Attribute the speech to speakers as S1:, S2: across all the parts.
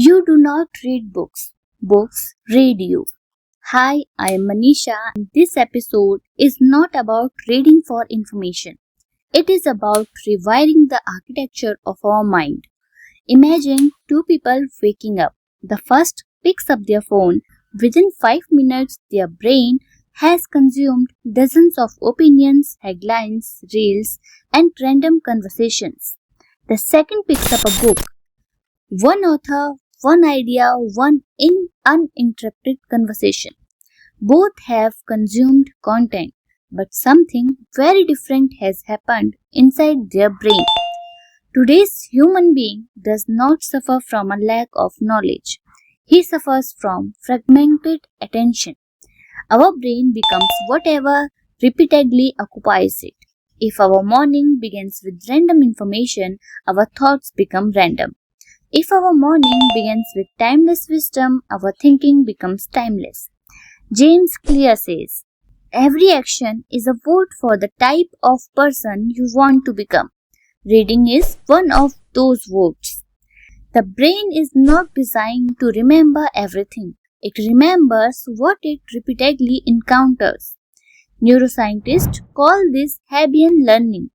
S1: You do not read books. Books read you. Hi, I am Manisha and this episode is not about reading for information. It is about rewiring the architecture of our mind. Imagine two people waking up. The first picks up their phone. Within 5 minutes, their brain has consumed dozens of opinions, headlines, reels, and random conversations. The second picks up a book. One author, one idea, one uninterrupted conversation. Both have consumed content, but something very different has happened inside their brain. Today's human being does not suffer from a lack of knowledge. He suffers from fragmented attention. Our brain becomes whatever repeatedly occupies it. If our morning begins with random information, our thoughts become random. If our morning begins with timeless wisdom, our thinking becomes timeless. James Clear says, every action is a vote for the type of person you want to become. Reading is one of those votes. The brain is not designed to remember everything. It remembers what it repeatedly encounters. Neuroscientists call this Hebbian learning.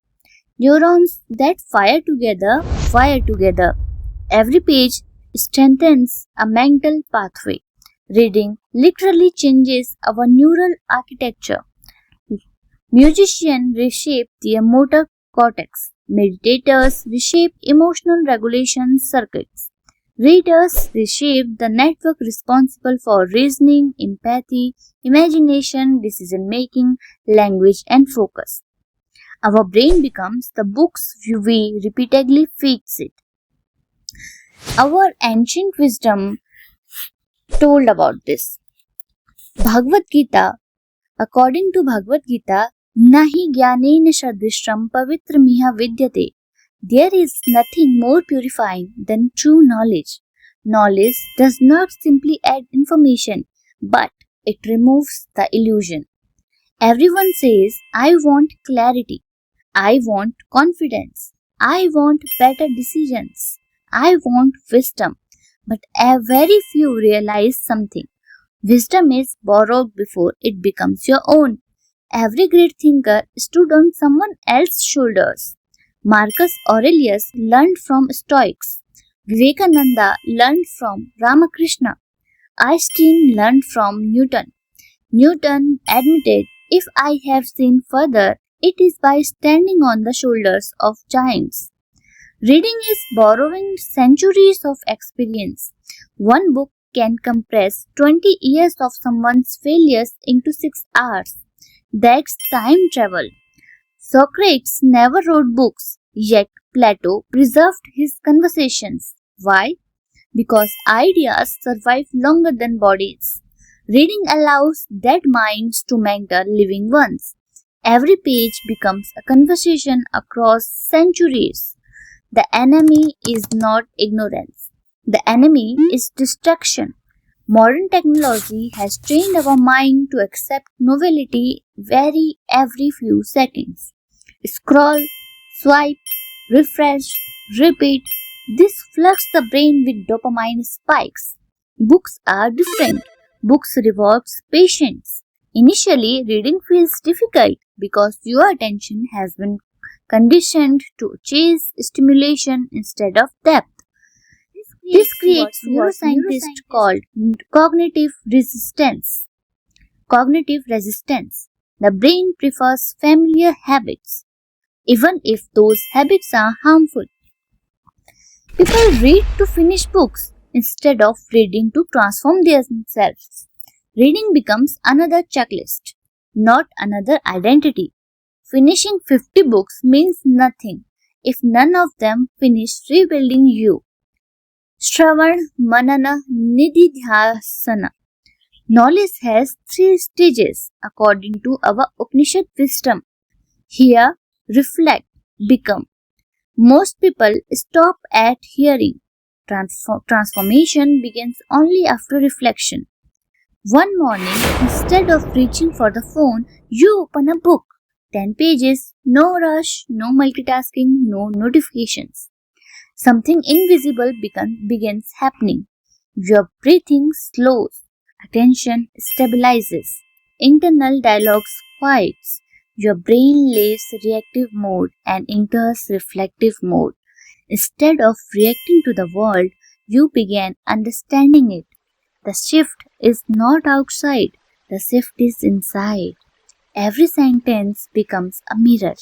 S1: Neurons that fire together. Every page strengthens a mental pathway. Reading literally changes our neural architecture. Musicians reshape the motor cortex. Meditators reshape emotional regulation circuits. Readers reshape the network responsible for reasoning, empathy, imagination, decision making, language, and focus. Our brain becomes the books we repeatedly feeds it. Our ancient wisdom told about this. Bhagavad Gita, according to Bhagavad Gita, Nahi jnanena sadrisham pavitramiha vidyate. There is nothing more purifying than true knowledge. Knowledge does not simply add information, but it removes the illusion. Everyone says, I want clarity. I want confidence. I want better decisions. I want wisdom. But a very few realize something. Wisdom is borrowed before it becomes your own. Every great thinker stood on someone else's shoulders. Marcus Aurelius learned from Stoics. Vivekananda learned from Ramakrishna. Einstein learned from Newton. Newton admitted, if I have seen further, it is by standing on the shoulders of giants. Reading is borrowing centuries of experience. One book can compress 20 years of someone's failures into 6 hours. That's time travel. Socrates never wrote books, yet Plato preserved his conversations. Why? Because ideas survive longer than bodies. Reading allows dead minds to mentor living ones. Every page becomes a conversation across centuries. The enemy is not ignorance. The enemy is distraction. Modern technology has trained our mind to accept novelty every few seconds. Scroll, swipe, refresh, repeat. This floods the brain with dopamine spikes. Books are different. Books rewards patience. Initially, reading feels difficult because your attention has been conditioned to chase stimulation instead of depth. This creates what neuroscientists call cognitive resistance. Cognitive resistance. The brain prefers familiar habits, even if those habits are harmful. People read to finish books instead of reading to transform themselves. Reading becomes another checklist, not another identity. Finishing 50 books means nothing if none of them finish rebuilding you. Shravan, Manana, Nididhyasana. Knowledge has 3 stages according to our Upanishad wisdom. Hear, reflect, become. Most people stop at hearing. Transformation begins only after reflection. One morning, instead of reaching for the phone, you open a book. 10 pages, no rush, no multitasking, no notifications. Something invisible begins happening. Your breathing slows, attention stabilizes, internal dialogues quiets, your brain leaves reactive mode and enters reflective mode. Instead of reacting to the world, you begin understanding it. The shift is not outside, the shift is inside. Every sentence becomes a mirror.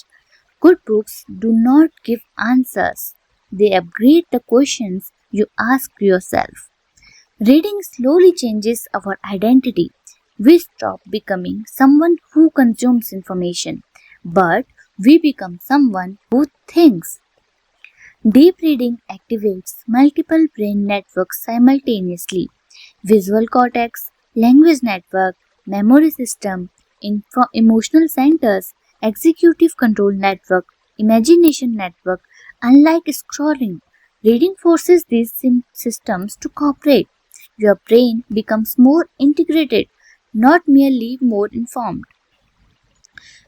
S1: Good books do not give answers, they upgrade the questions you ask yourself. Reading slowly changes our identity. We stop becoming someone who consumes information, but we become someone who thinks. Deep reading activates multiple brain networks simultaneously: visual cortex, language network, memory system, emotional centers, executive control network, imagination network. Unlike scrolling, reading forces these systems to cooperate. Your brain becomes more integrated, not merely more informed.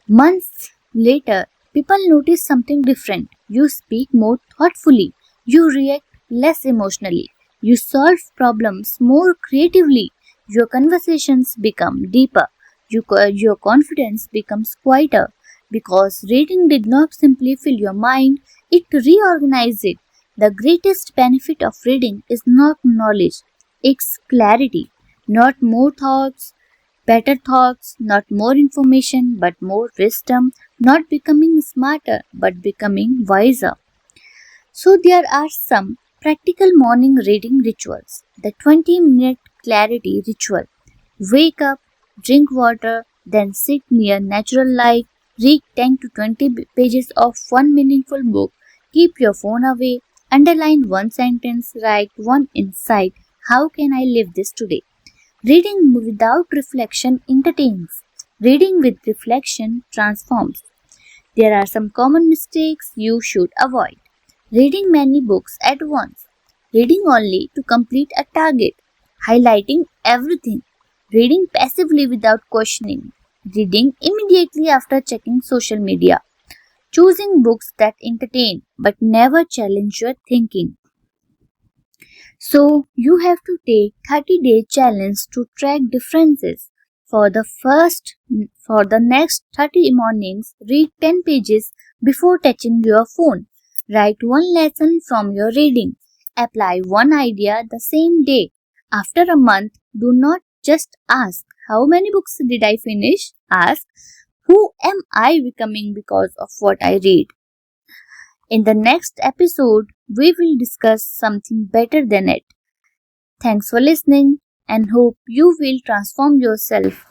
S1: Months later, people notice something different. You speak more thoughtfully. You react less emotionally. You solve problems more creatively. Your conversations become deeper. Your confidence becomes quieter. Because reading did not simply fill your mind, it reorganized it. The greatest benefit of reading is not knowledge, it's clarity. Not more thoughts, better thoughts, not more information but more wisdom, not becoming smarter but becoming wiser. So, there are some practical morning reading rituals. The 20-minute clarity ritual. Wake up, drink water, then sit near natural light, read 10 to 20 pages of one meaningful book, keep your phone away, underline one sentence, write one insight. How can I live this today? Reading without reflection entertains. Reading with reflection transforms. There are some common mistakes you should avoid. Reading many books at once. Reading only to complete a target. Highlighting everything. Reading passively without questioning. Reading immediately after checking social media. Choosing books that entertain but never challenge your thinking. So you have to take 30-day challenge to track differences. For the next 30 mornings, read 10 pages before touching your phone. Write one lesson from your reading. Apply one idea the same day. After a month, do not just ask, how many books did I finish? Ask, who am I becoming because of what I read? In the next episode, we will discuss something better than it. Thanks for listening and hope you will transform yourself